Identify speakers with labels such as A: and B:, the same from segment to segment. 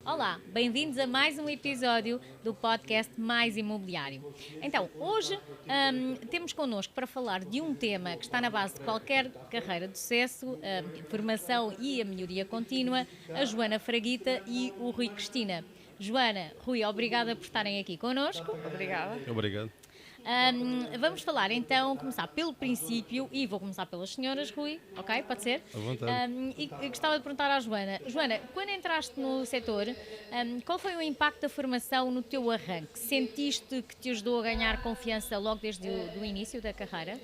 A: Olá, bem-vindos a mais um episódio do podcast Mais Imobiliário. Então, hoje temos connosco para falar de um tema que está na base de qualquer carreira de sucesso, formação e a melhoria contínua, a Joana Fraguita e o Rui Cristina. Joana, Rui, obrigada por estarem aqui connosco.
B: Obrigada.
C: Obrigado.
A: Vamos falar então, começar pelo princípio, e vou começar pelas senhoras, Rui, ok? Pode ser?
C: À vontade.
A: E gostava de perguntar à Joana. Joana, quando entraste no setor, qual foi o impacto da formação no teu arranque? Sentiste que te ajudou a ganhar confiança logo desde o início da carreira?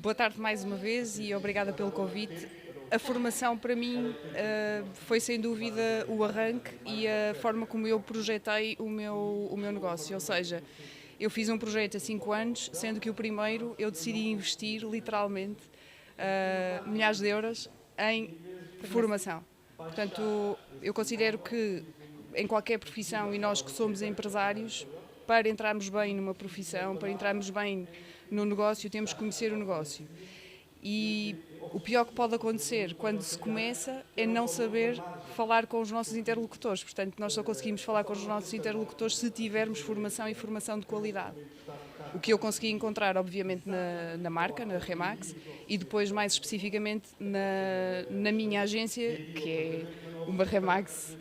B: Boa tarde mais uma vez e obrigada pelo convite. A formação para mim foi sem dúvida o arranque e a forma como eu projetei o meu negócio, ou seja, eu fiz um projeto há 5 anos, sendo que o primeiro eu decidi investir literalmente milhares de euros em formação. Portanto, eu considero que em qualquer profissão, e nós que somos empresários, para entrarmos bem numa profissão, para entrarmos bem no negócio, temos que conhecer o negócio. E o pior que pode acontecer quando se começa é não saber falar com os nossos interlocutores. Portanto, nós só conseguimos falar com os nossos interlocutores se tivermos formação e formação de qualidade. O que eu consegui encontrar, obviamente, na marca, na Remax, e depois, mais especificamente, na minha agência, que é uma Remax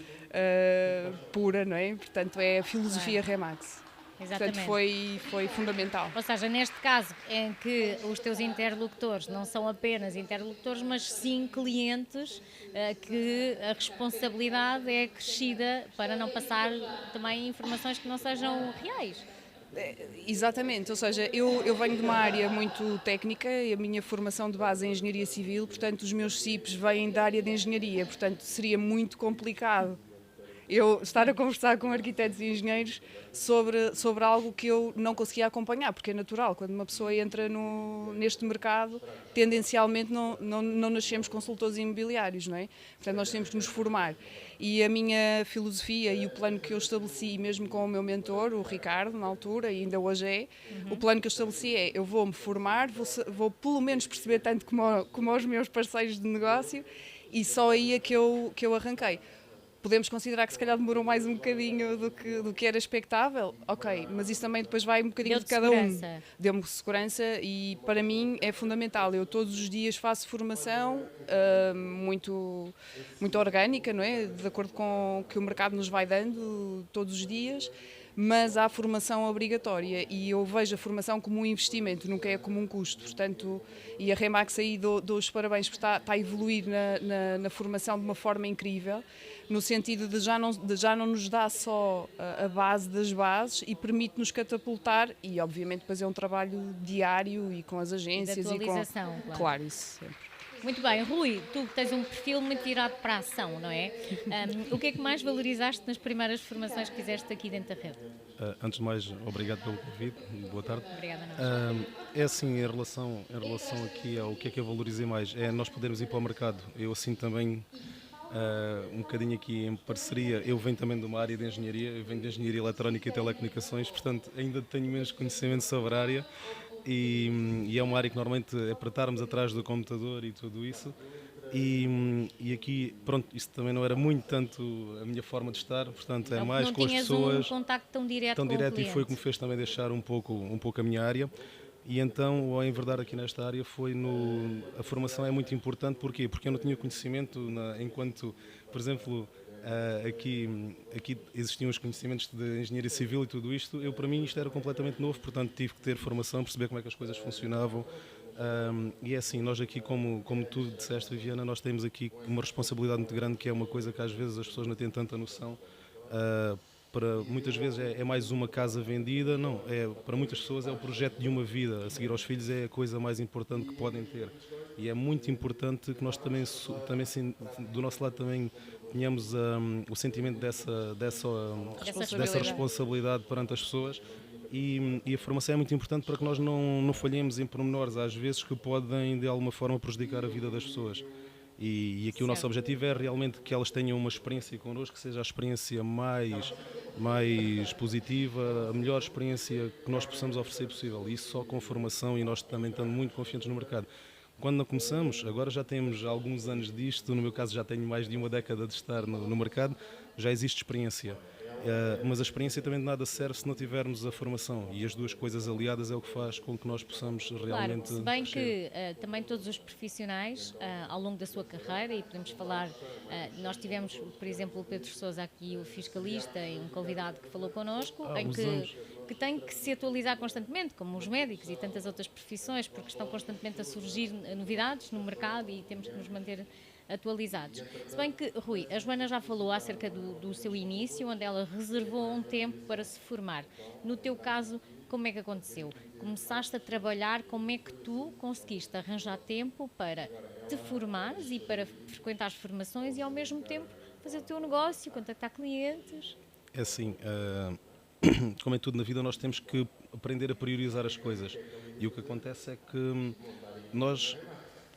B: pura, não é? Portanto, é a filosofia Remax.
A: Exatamente.
B: Portanto, foi fundamental.
A: Ou seja, neste caso em que os teus interlocutores não são apenas interlocutores, mas sim clientes, que a responsabilidade é crescida para não passar também informações que não sejam reais.
B: Exatamente, ou seja, eu venho de uma área muito técnica e a minha formação de base é Engenharia Civil, portanto os meus CIPs vêm da área de Engenharia, portanto seria muito complicado eu estar a conversar com arquitetos e engenheiros sobre algo que eu não conseguia acompanhar, porque é natural, quando uma pessoa entra neste mercado, tendencialmente não nascemos consultores imobiliários, não é? Portanto, nós temos que nos formar. E a minha filosofia e o plano que eu estabeleci, mesmo com o meu mentor, o Ricardo, na altura, e ainda hoje é, o plano que eu estabeleci é, eu vou-me formar, vou pelo menos perceber tanto como os meus parceiros de negócio, e só aí é que eu arranquei. Podemos considerar que se calhar demorou mais um bocadinho do que era expectável, ok, mas isso também depois vai um bocadinho de cada um. Deu-me segurança e para mim é fundamental. Eu todos os dias faço formação muito orgânica, não é? De acordo com o que o mercado nos vai dando todos os dias, mas há formação obrigatória e eu vejo a formação como um investimento, nunca é como um custo. Portanto, e a Remax aí dou os parabéns porque está a evoluir na formação de uma forma incrível, no sentido de já não nos dá só a base das bases e permite-nos catapultar, e obviamente depois é um trabalho diário e com as agências.
A: De atualização,
B: e com... Claro, isso sempre.
A: Muito bem, Rui, tu tens um perfil muito virado para a ação, não é? O que é que mais valorizaste nas primeiras formações que fizeste aqui dentro da rede?
C: Antes de mais, obrigado pelo convite, boa tarde.
A: Obrigada,
C: é assim, em relação aqui ao que é que eu valorizei mais, é nós podermos ir para o mercado. Eu assim também, um bocadinho aqui em parceria, eu venho também de uma área de engenharia, eu venho de engenharia eletrónica e telecomunicações, portanto ainda tenho menos conhecimento sobre a área. E é uma área que normalmente é para estarmos atrás do computador e tudo isso, e aqui, pronto, isso também não era muito tanto a minha forma de estar, portanto é mais com as pessoas.
A: Não tinhas um contacto tão direto com o cliente.
C: E foi o que me fez também deixar um pouco a minha área, e então, ao enverdar aqui nesta área, a formação é muito importante. Porquê? Porque eu não tinha conhecimento, enquanto, por exemplo, aqui existiam os conhecimentos de engenharia civil e tudo isto, para mim isto era completamente novo, portanto tive que ter formação, perceber como é que as coisas funcionavam, e é assim, nós aqui, como tu disseste, Viviana, nós temos aqui uma responsabilidade muito grande, que é uma coisa que às vezes as pessoas não têm tanta noção. Para muitas vezes é mais uma casa vendida, não, para muitas pessoas é o projeto de uma vida. A seguir aos filhos é a coisa mais importante que podem ter, e é muito importante que nós também do nosso lado também tenhamos o sentimento dessa responsabilidade perante as pessoas, e a formação é muito importante para que nós não falhemos em pormenores, às vezes, que podem de alguma forma prejudicar a vida das pessoas. E aqui o nosso objetivo é realmente que elas tenham uma experiência connosco, que seja a experiência mais positiva, a melhor experiência que nós possamos oferecer possível. Isso só com formação, e nós também estamos muito confiantes no mercado. Quando não começamos, agora já temos alguns anos disto, no meu caso já tenho mais de uma década de estar no mercado, já existe experiência. Mas a experiência também de nada serve se não tivermos a formação, e as duas coisas aliadas é o que faz com que nós possamos realmente
A: Claro, se bem
C: crescer.
A: que também todos os profissionais, ao longo da sua carreira, e podemos falar, nós tivemos, por exemplo, o Pedro Sousa aqui, o fiscalista, e um convidado que falou connosco,
C: Há
A: em
C: uns anos.
A: que tem que se atualizar constantemente, como os médicos e tantas outras profissões, porque estão constantemente a surgir novidades no mercado e temos que nos manter atualizados. Se bem que, Rui, a Joana já falou acerca do seu início, onde ela reservou um tempo para se formar. No teu caso, como é que aconteceu? Começaste a trabalhar, como é que tu conseguiste arranjar tempo para te formares e para frequentar as formações e ao mesmo tempo fazer o teu negócio, contactar clientes?
C: É assim, como é tudo na vida, nós temos que aprender a priorizar as coisas. E o que acontece é que nós,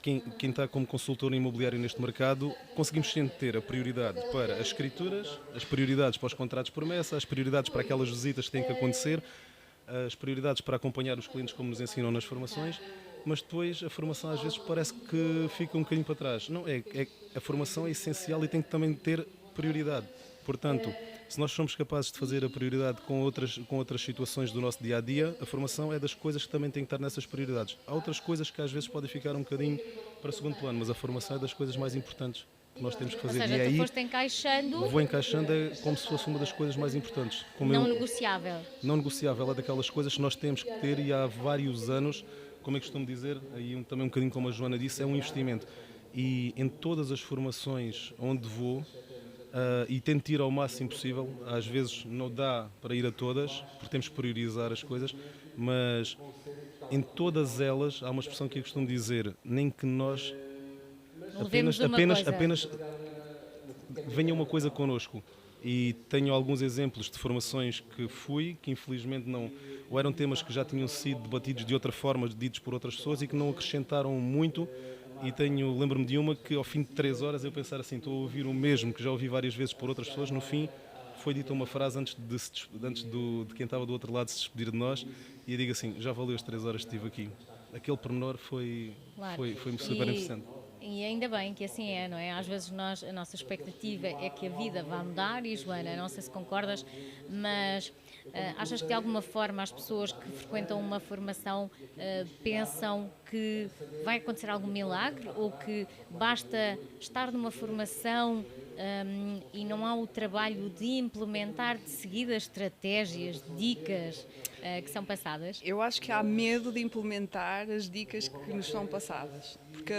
C: quem está como consultor imobiliário neste mercado, conseguimos sempre ter a prioridade para as escrituras, as prioridades para os contratos de promessa, as prioridades para aquelas visitas que têm que acontecer, as prioridades para acompanhar os clientes como nos ensinam nas formações, mas depois a formação às vezes parece que fica um bocadinho para trás. Não, a formação é essencial e tem que também ter prioridade. Portanto, se nós somos capazes de fazer a prioridade com outras situações do nosso dia-a-dia, a formação é das coisas que também tem que estar nessas prioridades. Há outras coisas que às vezes podem ficar um bocadinho para segundo plano, mas a formação é das coisas mais importantes que nós temos que
A: Ou
C: fazer.
A: seja,
C: E
A: tu
C: aí,
A: foste encaixando,
C: vou encaixando como se fosse uma das coisas mais importantes.
A: não negociável.
C: Não negociável, é daquelas coisas que nós temos que ter e há vários anos, como eu costumo dizer, aí também um bocadinho como a Joana disse, é um investimento. E em todas as formações onde vou, e tento ir ao máximo possível, às vezes não dá para ir a todas, porque temos que priorizar as coisas, mas em todas elas há uma expressão que eu costumo dizer, nem que nós
A: Levemos uma coisa.
C: apenas venha uma coisa connosco. E tenho alguns exemplos de formações que fui, que infelizmente não, ou eram temas que já tinham sido debatidos de outra forma, ditos por outras pessoas e que não acrescentaram muito. E lembro-me de uma que ao fim de 3 horas eu pensar assim, estou a ouvir o mesmo que já ouvi várias vezes por outras pessoas, no fim foi dita uma frase antes de quem estava do outro lado se despedir de nós, e eu digo assim, já valeu as 3 horas que estive aqui. Aquele pormenor foi
A: Claro.
C: super interessante.
A: E ainda bem que assim é, não é? Às vezes a nossa expectativa é que a vida vá mudar, e Joana, não sei se concordas, mas achas que de alguma forma as pessoas que frequentam uma formação pensam que vai acontecer algum milagre, ou que basta estar numa formação e não há o trabalho de implementar de seguida estratégias, dicas que são passadas?
B: Eu acho que há medo de implementar as dicas que nos são passadas, porque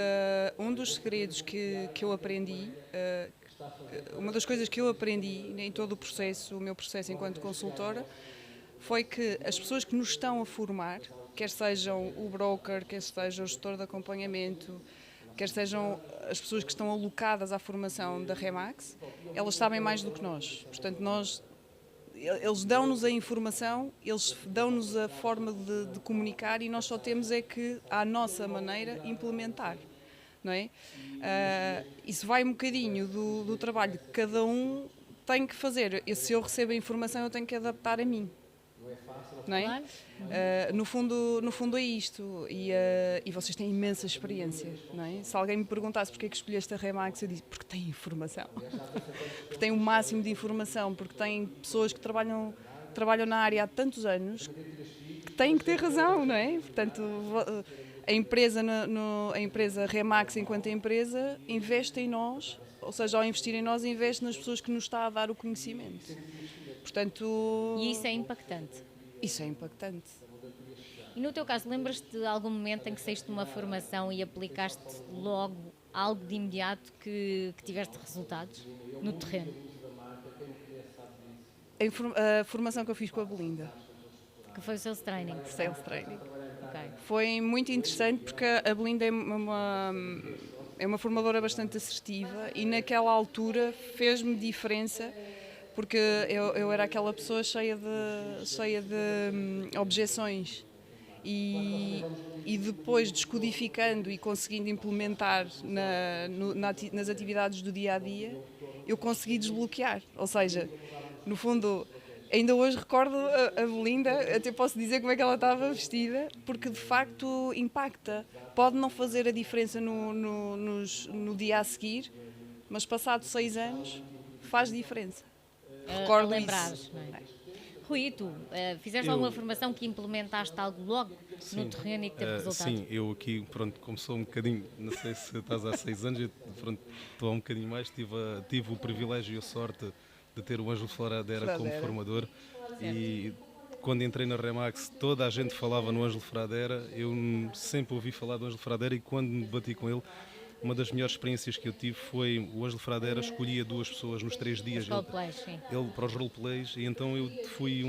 B: um dos segredos que eu aprendi, uma das coisas que eu aprendi em todo o processo, o meu processo enquanto consultora, foi que as pessoas que nos estão a formar, quer sejam o broker, quer seja o gestor de acompanhamento, quer sejam as pessoas que estão alocadas à formação da Remax, elas sabem mais do que nós. Portanto, eles dão-nos a informação, eles dão-nos a forma de comunicar, e nós só temos é que, à nossa maneira, implementar. Não é? Isso vai um bocadinho do trabalho que cada um tem que fazer. E se eu recebo a informação, eu tenho que adaptar a mim. Não é?
A: Claro.
B: No fundo é isto, e vocês têm imensa experiência, não é? Se alguém me perguntasse porque é que escolheste a Remax, eu disse porque tem informação, porque tem o máximo de informação, porque tem pessoas que trabalham na área há tantos anos que têm que ter razão, não é? Portanto, a empresa Remax, enquanto empresa, investe em nós, ou seja, ao investir em nós, investe nas pessoas que nos está a dar o conhecimento. Portanto,
A: E isso é impactante.
B: isso é impactante.
A: E no teu caso, lembras-te de algum momento em que saíste de uma formação e aplicaste logo algo de imediato que tiveste resultados no terreno?
B: A formação que eu fiz com a Belinda,
A: Que foi o Sales Training?
B: Sales Training,
A: Ok.
B: foi muito interessante porque a Belinda é uma formadora bastante assertiva, e naquela altura fez-me diferença, porque eu era aquela pessoa cheia de objeções, e depois descodificando e conseguindo implementar nas atividades do dia-a-dia, eu consegui desbloquear. Ou seja, no fundo, Ainda hoje recordo a Belinda, até posso dizer como é que ela estava vestida, porque de facto impacta. Pode não fazer a diferença no dia a seguir, mas passado 6 anos faz diferença.
A: A
B: Recordo
A: lembrares,
B: isso.
A: não é? Rui, e tu, fizeste
C: Eu-
A: alguma formação que implementaste algo logo no
C: Sim.
A: terreno e que teve resultados?
C: Sim, eu aqui, pronto, como sou um bocadinho, não sei se estás há 6 anos, eu, pronto, estou há um bocadinho mais, tive o privilégio e a sorte de ter o Ângelo Fradera como
B: Fradera.
C: formador e quando entrei na Remax toda a gente falava no Ângelo Fradera, eu sempre ouvi falar do Ângelo Fradera e quando me bati com ele, uma das melhores experiências que eu tive foi o Ângelo Fradera escolhia 2 pessoas nos 3 dias.
A: Os roleplays, sim.
C: Ele para os roleplays e então eu fui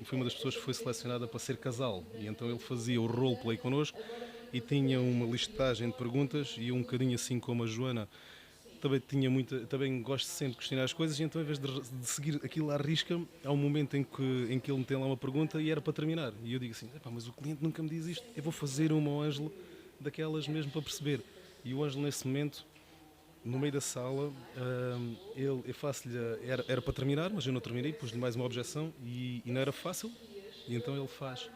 C: fui uma das pessoas que foi selecionada para ser casal e então ele fazia o roleplay connosco e tinha uma listagem de perguntas e eu, um bocadinho assim como a Joana também gosto sempre de questionar as coisas e então em vez de seguir aquilo à risca há um momento em que ele me tem lá uma pergunta e era para terminar e eu digo assim, mas o cliente nunca me diz isto, eu vou fazer uma ao Ângelo daquelas mesmo para perceber e o Ângelo nesse momento no meio da sala, eu faço-lhe. Era para terminar, mas eu não terminei, pus-lhe mais uma objeção e não era fácil. E então ele faz.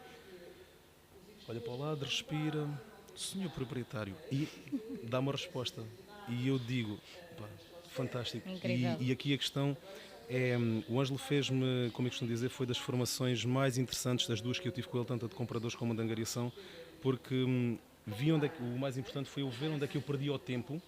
C: Olha para o lado, respira, senhor proprietário, e dá uma resposta. E eu digo, pá, fantástico.
A: Incrível.
C: E aqui a questão é: o Ângelo fez-me, como eu costumo dizer, foi das formações mais interessantes das 2 que eu tive com ele, tanto a de compradores como a de angariação, porque vi onde é que, o mais importante foi eu ver onde é que eu perdi o tempo.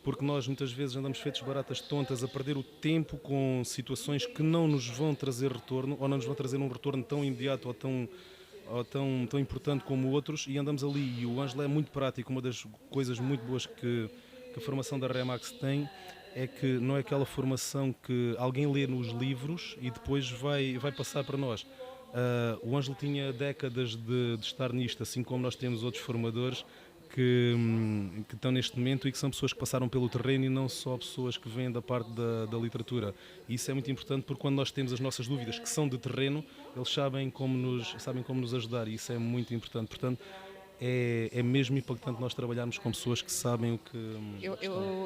C: Porque nós muitas vezes andamos feitos baratas tontas a perder o tempo com situações que não nos vão trazer retorno ou não nos vão trazer um retorno tão imediato ou tão importante como outros e andamos ali. E o Ângelo é muito prático. Uma das coisas muito boas que a formação da Remax tem é que não é aquela formação que alguém lê nos livros e depois vai passar para nós. O Ângelo tinha décadas de estar nisto, assim como nós temos outros formadores que estão neste momento e que são pessoas que passaram pelo terreno e não só pessoas que vêm da parte da literatura. E isso é muito importante porque quando nós temos as nossas dúvidas que são de terreno, eles sabem como nos ajudar e isso é muito importante. Portanto, é mesmo impactante nós trabalharmos com pessoas que sabem o que...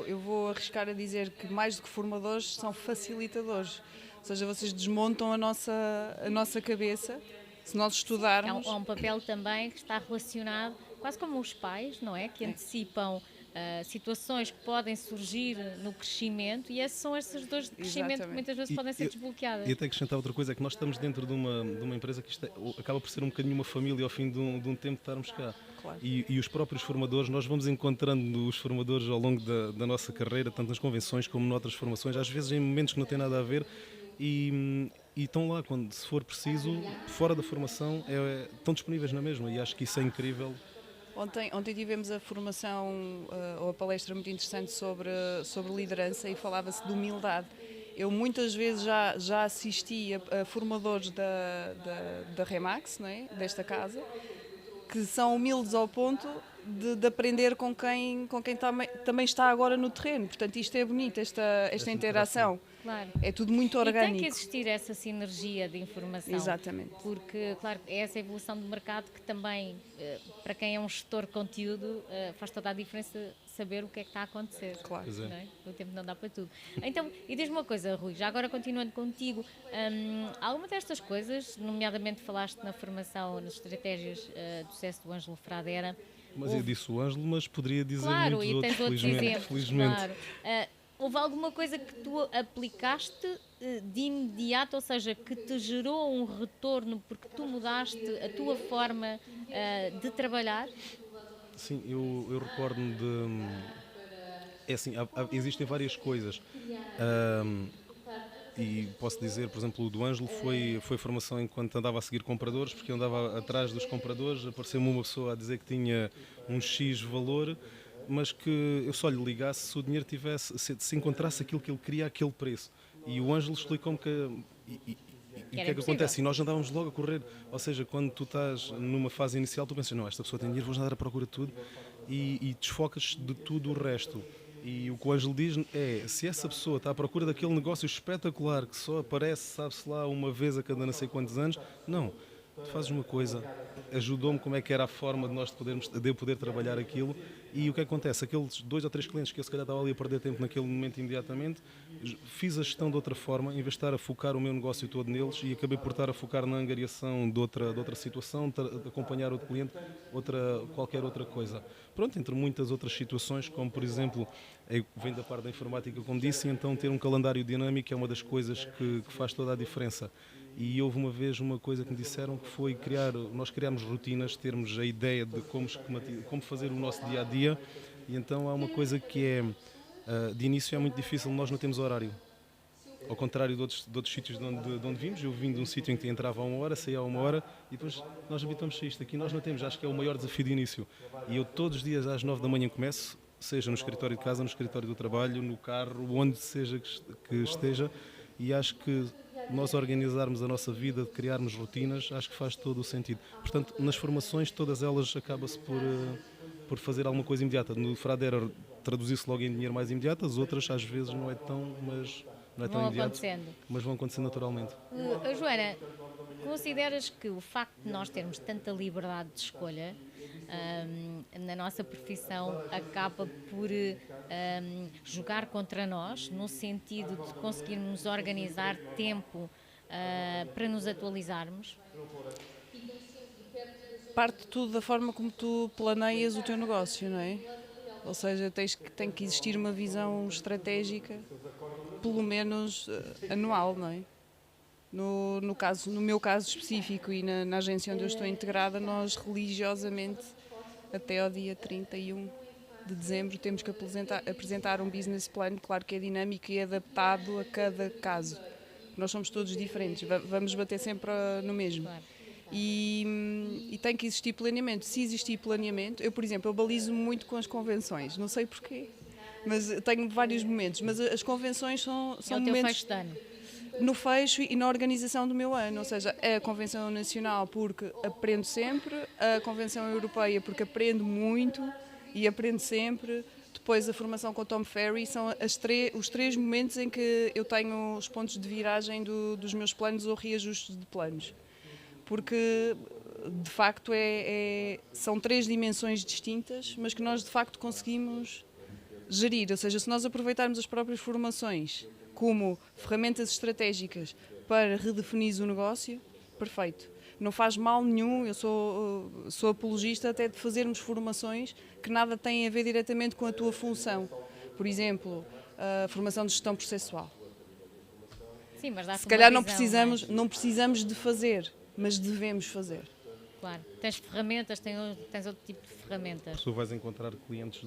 B: Eu vou arriscar a dizer que mais do que formadores são facilitadores. Ou seja, vocês desmontam a nossa cabeça. Se nós estudarmos...
A: Há um papel também que está relacionado, quase como os pais, não é? Que antecipam situações que podem surgir no crescimento e essas são essas dores de crescimento
B: Exatamente.
A: que muitas vezes podem ser desbloqueadas.
C: E até acrescentar outra coisa, é que nós estamos dentro de uma empresa que acaba por ser um bocadinho uma família ao fim de um tempo de estarmos cá.
B: Claro.
C: E os próprios formadores, nós vamos encontrando os formadores ao longo da nossa carreira, tanto nas convenções como noutras formações, às vezes em momentos que não têm nada a ver e estão lá, quando se for preciso, fora da formação, estão disponíveis na mesma e acho que isso é incrível.
B: Ontem tivemos a formação, ou a palestra muito interessante sobre liderança e falava-se de humildade. Eu muitas vezes já assisti a formadores da Remax, não é? Desta casa, que são humildes ao ponto de aprender com quem também está agora no terreno. Portanto, isto é bonito, esta interação.
A: Claro.
B: É tudo muito
A: E
B: orgânico.
A: tem que existir essa sinergia de informação.
B: Exatamente.
A: Porque, claro, é essa evolução do mercado que também, para quem é um gestor de conteúdo, faz toda a diferença saber o que é que está a acontecer.
B: Claro.
A: Não é? O tempo não dá para tudo. Então, e diz-me uma coisa, Rui, já agora continuando contigo, alguma destas coisas, nomeadamente falaste na formação, nas estratégias do sucesso do Ângelo Fradera.
C: Mas eu disse o Ângelo, mas poderia dizer
A: Claro,
C: muitos
A: e
C: outros,
A: tens outros
C: felizmente.
A: exemplos.
C: felizmente.
A: Claro. Houve alguma coisa que tu aplicaste de imediato, ou seja, que te gerou um retorno porque tu mudaste a tua forma de trabalhar?
C: Sim, eu recordo-me de... É assim, existem várias coisas. E posso dizer, por exemplo, o do Ângelo foi formação enquanto andava a seguir compradores, porque eu andava atrás dos compradores, apareceu-me uma pessoa a dizer que tinha um X valor, mas que eu só lhe ligasse se o dinheiro tivesse, se encontrasse aquilo que ele queria, aquele preço. E o Ângelo explicou-me que... E o que é que acontece? E nós andávamos logo a correr. Ou seja, quando tu estás numa fase inicial, tu pensas, não, esta pessoa tem dinheiro, vou andar à procura de tudo, e desfocas de tudo o resto. E o que o Ângelo diz é, se essa pessoa está à procura daquele negócio espetacular que só aparece, sabe-se lá, uma vez a cada não sei quantos anos, não. tu fazes uma coisa, ajudou-me como é que era a forma de nós de eu poder trabalhar aquilo, e o que acontece? Aqueles 2 ou 3 clientes que eu se calhar estava ali a perder tempo naquele momento imediatamente, fiz a gestão de outra forma, em vez de estar a focar o meu negócio todo neles, e acabei por estar a focar na angariação de outra situação, de acompanhar outro cliente, qualquer outra coisa. Pronto, entre muitas outras situações, como por exemplo, vem da parte da informática, como disse, e então ter um calendário dinâmico é uma das coisas que faz toda a diferença. E houve uma vez uma coisa que me disseram que foi nós criámos rotinas, termos a ideia de como fazer o nosso dia-a-dia, e então há uma coisa que de início é muito difícil, nós não temos horário. Ao contrário de outros sítios de onde vimos, eu vim de um sítio em que entrava a 1 hora, saía a 1 hora, e depois nós habituamos a isto. Aqui nós não temos, acho que é o maior desafio de início. E eu todos os dias às 9 da manhã começo, seja no escritório de casa, no escritório do trabalho, no carro, onde seja que esteja, e acho que nós organizarmos a nossa vida, criarmos rotinas, acho que faz todo o sentido. Portanto, nas formações, todas elas acaba-se por fazer alguma coisa imediata. No Fraderer traduzir-se logo em dinheiro mais imediato, as outras às vezes não é tão imediato, mas vão acontecendo naturalmente.
A: Joana, consideras que o facto de nós termos tanta liberdade de escolha na nossa profissão acaba por jogar contra nós, no sentido de conseguirmos organizar tempo para nos atualizarmos?
B: Parte tudo da forma como tu planeias o teu negócio, não é? Ou seja, tem que existir uma visão estratégica, pelo menos anual, não é? No meu caso específico e na agência onde eu estou integrada, nós religiosamente, até ao dia 31 de dezembro, temos que apresentar um business plan, claro que é dinâmico e adaptado a cada caso. Nós somos todos diferentes, vamos bater sempre no mesmo.
A: Claro.
B: E tem que existir planeamento. Se existir planeamento, eu, por exemplo, eu balizo muito com as convenções, não sei porquê, mas tenho vários momentos, mas as convenções são momentos
A: fecho de ano.
B: no fecho e na organização do meu ano, ou seja, a Convenção Nacional porque aprendo sempre, a Convenção Europeia porque aprendo muito e aprendo sempre, depois a formação com o Tom Ferry, são os 3 momentos em que eu tenho os pontos de viragem dos meus planos ou reajustes de planos. Porque, de facto, são 3 dimensões distintas, mas que nós, de facto, conseguimos gerir. Ou seja, se nós aproveitarmos as próprias formações como ferramentas estratégicas para redefinir o negócio, perfeito. Não faz mal nenhum, eu sou apologista até de fazermos formações que nada têm a ver diretamente com a tua função. Por exemplo, a formação de gestão processual.
A: Sim, mas
B: se calhar não precisamos de fazer, mas devemos fazer.
A: Claro. Tens ferramentas, tens outro tipo de ferramentas.
C: Tu vais encontrar clientes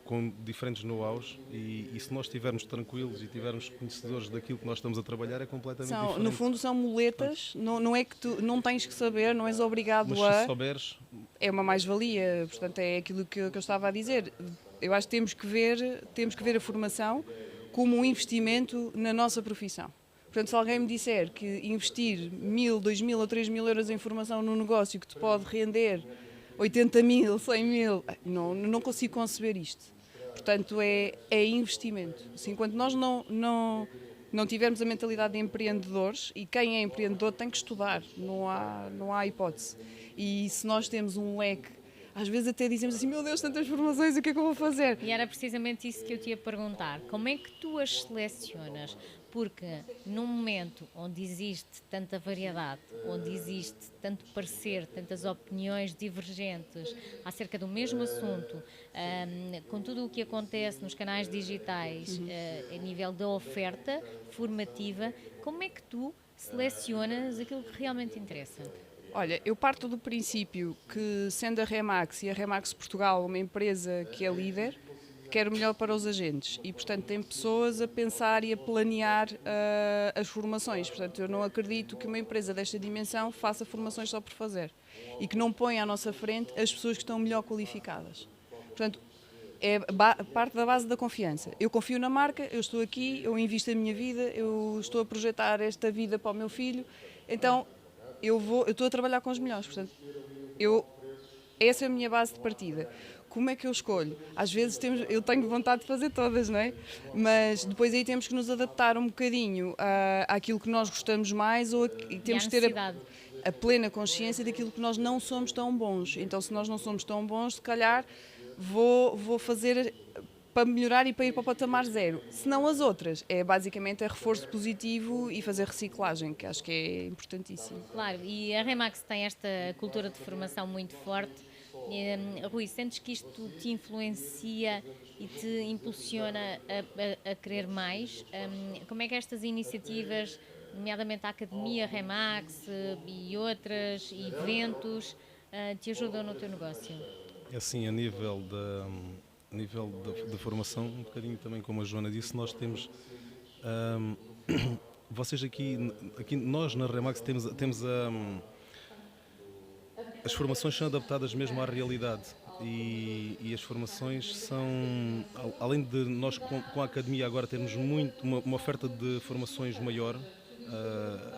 C: com diferentes know-hows e se nós estivermos tranquilos e estivermos conhecedores daquilo que nós estamos a trabalhar, é completamente diferente.
B: No fundo são muletas, não é que tu não tens que saber, não és obrigado
C: mas se souberes...
B: É uma mais-valia, portanto é aquilo que eu estava a dizer. Eu acho que temos que ver a formação como um investimento na nossa profissão. Portanto, se alguém me disser que investir 1.000, 2.000 ou 3.000 euros em formação num negócio que te pode render 80.000, 100.000, não consigo conceber isto. Portanto, é investimento. Assim, enquanto nós não tivermos a mentalidade de empreendedores, e quem é empreendedor tem que estudar, não há hipótese. E se nós temos um leque, às vezes até dizemos assim, meu Deus, tantas formações, o que é que eu vou fazer?
A: E era precisamente isso que eu te ia perguntar. Como é que tu as selecionas? Porque num momento onde existe tanta variedade, onde existe tanto parecer, tantas opiniões divergentes acerca do mesmo assunto, com tudo o que acontece nos canais digitais, a nível da oferta formativa, como é que tu selecionas aquilo que realmente interessa?
B: Olha, eu parto do princípio que, sendo a Remax e a Remax Portugal uma empresa que é líder, quero o melhor para os agentes e, portanto, tem pessoas a pensar e a planear as formações. Portanto, eu não acredito que uma empresa desta dimensão faça formações só por fazer e que não ponha à nossa frente as pessoas que estão melhor qualificadas. Portanto, é parte da base da confiança. Eu confio na marca, eu estou aqui, eu invisto a minha vida, eu estou a projetar esta vida para o meu filho, então eu estou a trabalhar com os melhores. Portanto, essa é a minha base de partida. Como é que eu escolho? Às vezes eu tenho vontade de fazer todas, não é? Mas depois aí temos que nos adaptar um bocadinho àquilo que nós gostamos mais ou temos que ter a plena consciência daquilo que nós não somos tão bons. Então, se nós não somos tão bons, se calhar vou fazer para melhorar e para ir para o patamar zero. Se não as outras, é basicamente reforço positivo e fazer reciclagem, que acho que é importantíssimo.
A: Claro, e a Remax tem esta cultura de formação muito forte. Rui, sentes que isto te influencia e te impulsiona a querer mais? Como é que estas iniciativas, nomeadamente a Academia Remax e outras, eventos, te ajudam no teu negócio?
C: É assim, a nível da formação, um bocadinho também como a Joana disse, nós temos... vocês aqui nós na Remax temos as formações são adaptadas mesmo à realidade e as formações são, além de nós com a Academia agora termos uma oferta de formações maior,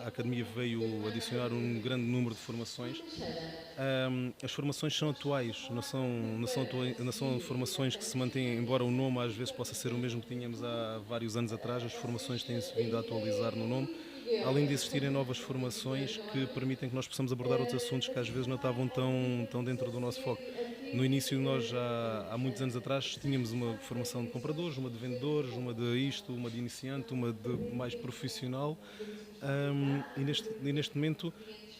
C: a Academia veio adicionar um grande número de formações. As formações são atuais, não são formações que se mantêm, embora o nome às vezes possa ser o mesmo que tínhamos há vários anos atrás, as formações têm-se vindo a atualizar no nome, além de existirem novas formações que permitem que nós possamos abordar outros assuntos que às vezes não estavam tão dentro do nosso foco. No início, nós já há muitos anos atrás tínhamos uma formação de compradores, uma de vendedores, uma de isto, uma de iniciante, uma de mais profissional, e neste momento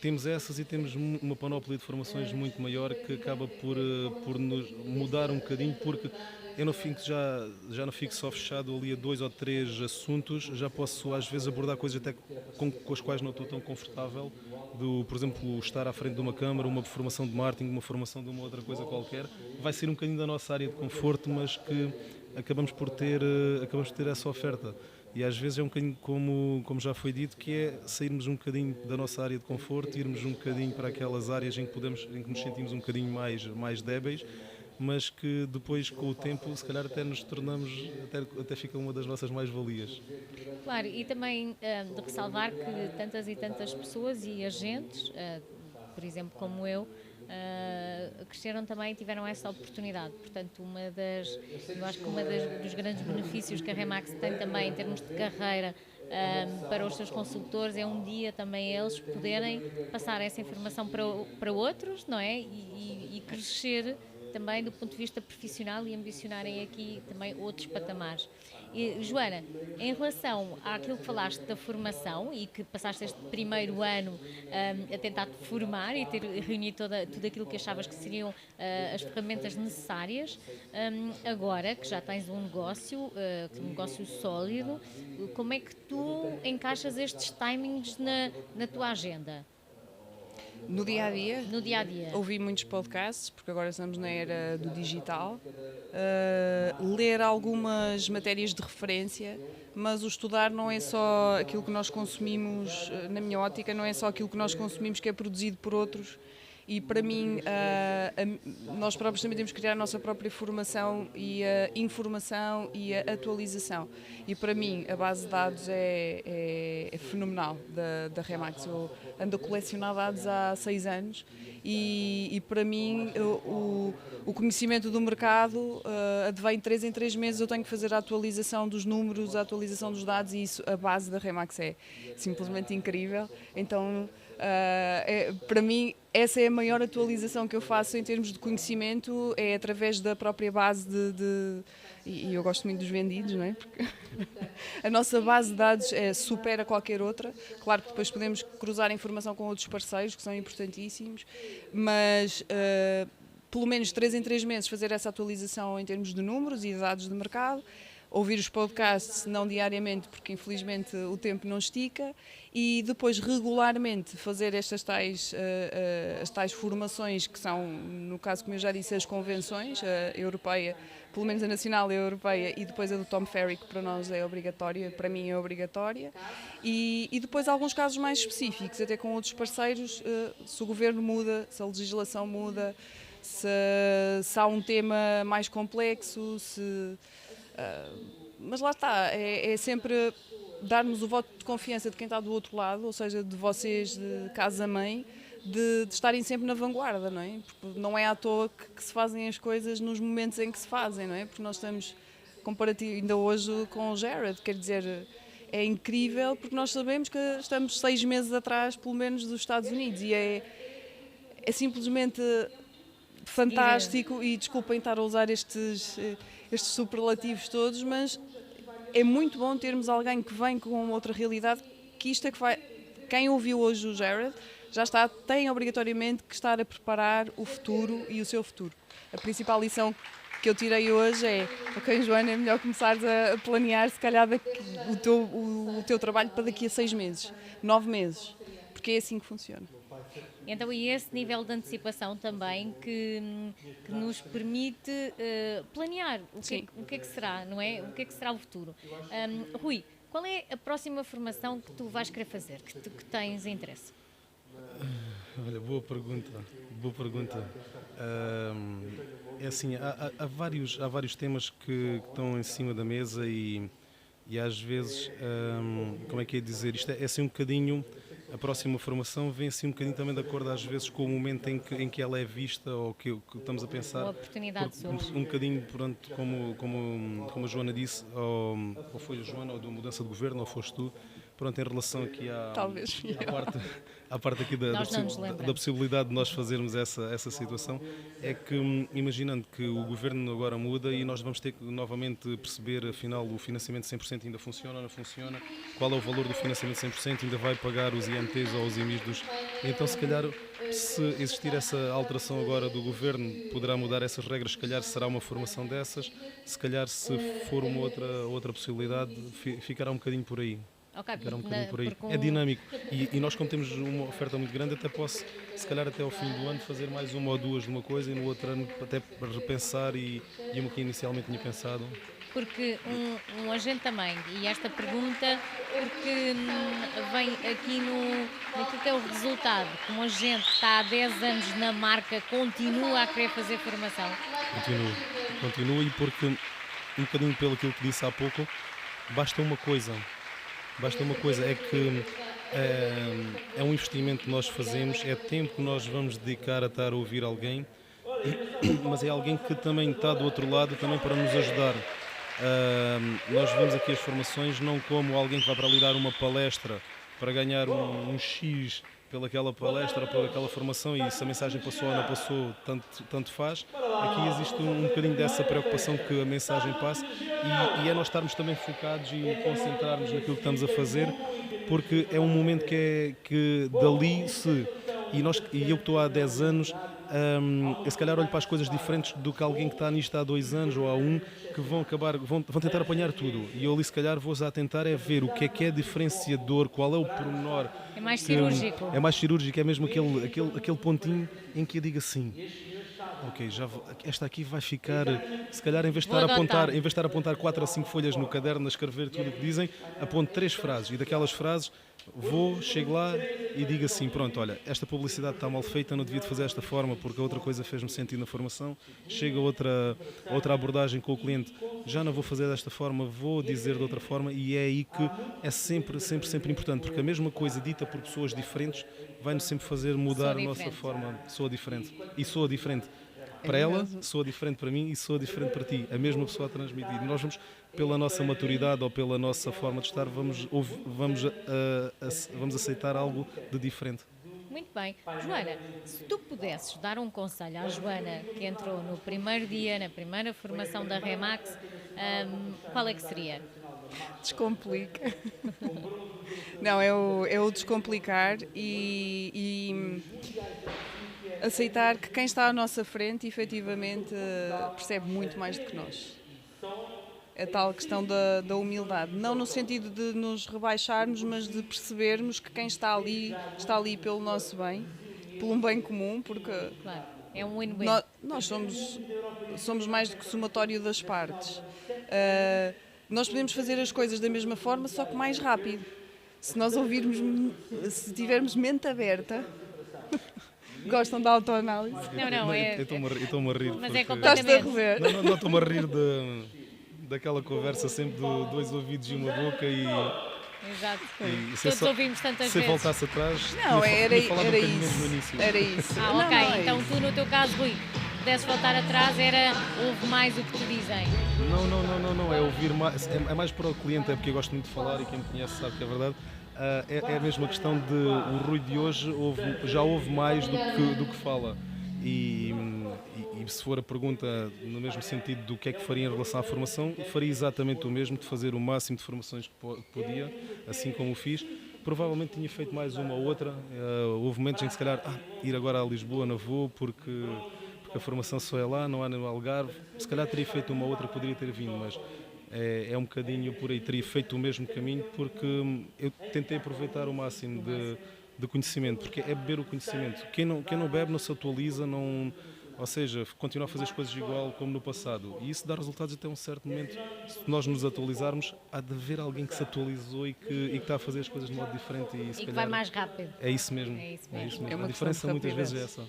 C: temos essas e temos uma panóplia de formações muito maior que acaba por nos mudar um bocadinho, porque eu não fico, já não fico só fechado ali a 2 ou 3 assuntos, já posso às vezes abordar coisas até com as quais não estou tão confortável, por exemplo, estar à frente de uma câmara, uma formação de marketing, uma formação de uma outra coisa qualquer, vai ser um bocadinho da nossa área de conforto, mas que acabamos por ter essa oferta. E às vezes é um bocadinho como já foi dito, que é sairmos um bocadinho da nossa área de conforto, irmos um bocadinho para aquelas áreas em que nos sentimos um bocadinho mais débeis, mas que depois com o tempo se calhar até nos tornamos, até fica uma das nossas mais-valias.
A: Claro, e também de ressalvar que tantas e tantas pessoas e agentes, por exemplo como eu, cresceram também e tiveram essa oportunidade. Portanto, eu acho que dos grandes benefícios que a Remax tem também em termos de carreira para os seus consultores é um dia também eles poderem passar essa informação para outros, não é? E crescer também do ponto de vista profissional e ambicionarem aqui também outros patamares. E, Joana, em relação àquilo que falaste da formação e que passaste este primeiro ano a tentar te formar e ter reunido tudo aquilo que achavas que seriam as ferramentas necessárias, agora que já tens um negócio sólido, como é que tu encaixas estes timings na tua agenda?
B: No dia a dia?
A: No dia a dia.
B: Ouvi muitos podcasts, porque agora estamos na era do digital. Ler algumas matérias de referência, mas o estudar não é só aquilo que nós consumimos, na minha ótica, não é só aquilo que nós consumimos que é produzido por outros. E para mim, nós próprios também temos que criar a nossa própria formação e a informação e a atualização. E para mim, a base de dados é fenomenal da Remax. Eu ando a colecionar dados há 6 anos e para mim o conhecimento do mercado advém 3 em 3 meses. Eu tenho que fazer a atualização dos números, a atualização dos dados e isso, a base da Remax é simplesmente incrível. Então, para mim, essa é a maior atualização que eu faço em termos de conhecimento, é através da própria base e eu gosto muito dos vendidos, não é? Porque a nossa base de dados supera qualquer outra. Claro que depois podemos cruzar informação com outros parceiros que são importantíssimos, mas pelo menos 3 em 3 meses fazer essa atualização em termos de números e de dados de mercado, ouvir os podcasts, não diariamente, porque infelizmente o tempo não estica, e depois regularmente fazer estas as tais formações que são, no caso, como eu já disse, as convenções, a europeia, pelo menos a nacional e a europeia, e depois a do Tom Ferry, que para nós é obrigatória, para mim é obrigatória, e depois alguns casos mais específicos, até com outros parceiros, se o governo muda, se a legislação muda, se há um tema mais complexo, mas lá está, é sempre darmos o voto de confiança de quem está do outro lado, ou seja, de vocês, de casa-mãe, de estarem sempre na vanguarda, não é? Porque não é à toa que se fazem as coisas nos momentos em que se fazem, não é? Porque nós estamos, comparativo ainda hoje com o Jared, quer dizer, é incrível porque nós sabemos que estamos 6 meses atrás, pelo menos, dos Estados Unidos e é simplesmente fantástico e desculpem estar a usar estes superlativos todos, mas é muito bom termos alguém que vem com outra realidade, que isto é que vai... Quem ouviu hoje o Jared tem obrigatoriamente que estar a preparar o futuro e o seu futuro. A principal lição que eu tirei hoje é, ok, Joana, é melhor começares a planear se calhar o teu trabalho para daqui a 6 meses, 9 meses, porque é assim que funciona.
A: Então, e esse nível de antecipação também que nos permite planear o que é que será, não é? O que é que será o futuro. Rui, qual é a próxima formação que tu vais querer fazer, que tens interesse?
C: Olha, boa pergunta. É assim, há vários temas que estão em cima da mesa e às vezes, como é que é dizer, isto é assim um bocadinho, a próxima formação vem assim um bocadinho também de acordo às vezes com o momento em que ela é vista ou que estamos a pensar.
A: Uma oportunidade surge.
C: Um bocadinho, pronto, como a Joana disse, ou foi a Joana, ou da mudança de governo, ou foste tu, pronto, em relação aqui à parte aqui da possibilidade de nós fazermos essa situação, é que imaginando que o governo agora muda e nós vamos ter que novamente perceber afinal o financiamento 100% ainda funciona ou não funciona, qual é o valor do financiamento 100%, ainda vai pagar os IMTs ou os IMIs Então se calhar se existir essa alteração agora do governo poderá mudar essas regras, se calhar será uma formação dessas, se calhar se for uma outra possibilidade ficará um bocadinho por aí.
A: Okay,
C: É dinâmico e nós como temos uma oferta muito grande até posso, se calhar até ao fim do ano, fazer mais uma ou duas de uma coisa e no outro ano até repensar e uma que inicialmente tinha pensado.
A: Porque um agente também, e esta pergunta porque vem aqui naquilo que é o resultado, que um agente que está há 10 anos na marca continua a querer fazer formação.
C: Continua e porque um bocadinho pelo aquilo que disse há pouco, basta uma coisa, é que é um investimento que nós fazemos, é tempo que nós vamos dedicar a estar a ouvir alguém, mas é alguém que também está do outro lado também para nos ajudar. Nós vemos aqui as formações não como alguém que vai para ali dar uma palestra para ganhar um X pelaquela palestra ou pelaquela formação e se a mensagem passou ou não passou, tanto faz. Aqui existe um bocadinho dessa preocupação que a mensagem passe e é nós estarmos também focados e concentrarmos naquilo que estamos a fazer, porque é um momento que dali e eu que estou há 10 anos, eu se calhar olho para as coisas diferentes do que alguém que está nisto há 2 anos ou há 1, que vão tentar apanhar tudo. E eu ali se calhar vou já tentar ver o que é diferenciador, qual é o pormenor.
A: É mais cirúrgico.
C: É mais cirúrgico, é mesmo aquele pontinho em que eu digo assim, ok, esta aqui vai ficar, se calhar em vez de estar a apontar 4 ou 5 folhas no caderno a escrever tudo o que dizem, aponto 3 frases e daquelas frases chego lá e digo assim, pronto, olha, esta publicidade está mal feita, não devia de fazer desta forma porque a outra coisa fez-me sentido na formação, chega outra abordagem com o cliente, já não vou fazer desta forma, vou dizer de outra forma e é aí que é sempre importante, porque a mesma coisa dita por pessoas diferentes vai-nos sempre fazer mudar a nossa forma, soa diferente para ela, soa diferente para mim e soa diferente para ti, a mesma pessoa a transmitir. Nós vamos, pela nossa maturidade ou pela nossa forma de estar, vamos aceitar algo de diferente.
A: Muito bem. Joana, se tu pudesses dar um conselho à Joana que entrou no primeiro dia, na primeira formação da Remax, qual é que seria?
B: Descomplica. Não, é o descomplicar e aceitar que quem está à nossa frente efetivamente percebe muito mais do que nós. A tal questão da humildade, não no sentido de nos rebaixarmos, mas de percebermos que quem está ali pelo nosso bem, pelo um bem comum, porque
A: claro, é um win-win.
B: Nós somos mais do que somatório das partes. Nós podemos fazer as coisas da mesma forma, só que mais rápido. Se tivermos mente aberta... Gostam da autoanálise?
A: Não,
C: eu estou-me a rir.
A: Mas é
B: completamente... Estás-te a rever?
C: Não estou-me a rir daquela conversa sempre de 2 ouvidos e uma boca e...
A: Exato. Todos ouvimos tantas vezes.
C: Se voltasse atrás,
B: não,
C: ia falar um
B: era
C: bocadinho mesmo no início.
B: Era isso.
A: Ok. Então tu, no teu caso, Rui, pudesses voltar atrás, era ouve mais o que te dizem?
C: Não, é ouvir mais, é mais para o cliente, é porque eu gosto muito de falar e quem me conhece sabe que é verdade. É a mesma questão de o Rui de hoje já ouve mais do que fala. E se for a pergunta no mesmo sentido do que é que faria em relação à formação, faria exatamente o mesmo, de fazer o máximo de formações que podia, assim como o fiz. Provavelmente tinha feito mais uma ou outra. Houve momentos em que se calhar ir agora a Lisboa não vou porque a formação só é lá, não há no Algarve. Se calhar teria feito uma ou outra, poderia ter vindo, mas é um bocadinho por aí, teria feito o mesmo caminho, porque eu tentei aproveitar o máximo de conhecimento, porque é beber o conhecimento. Quem não bebe não se atualiza, ou seja, continua a fazer as coisas igual como no passado. E isso dá resultados até um certo momento. Se nós nos atualizarmos, há de haver alguém que se atualizou e que está a fazer as coisas de modo diferente. E
A: que vai mais rápido.
C: É isso mesmo. A diferença muitas vezes é essa.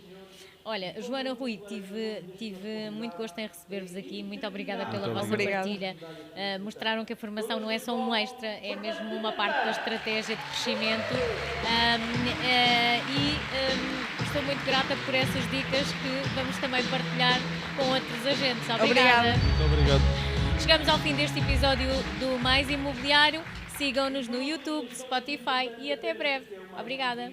A: Olha, Joana, Rui, tive muito gosto em receber-vos aqui. Muito obrigada pela vossa
B: Obrigada.
A: partilha. Mostraram que a formação não é só um extra, é mesmo uma parte da estratégia de crescimento. Estou muito grata por essas dicas que vamos também partilhar com outros agentes. Obrigada.
C: Muito obrigado.
A: Chegamos ao fim deste episódio do Mais Imobiliário. Sigam-nos no YouTube, Spotify e até breve. Obrigada.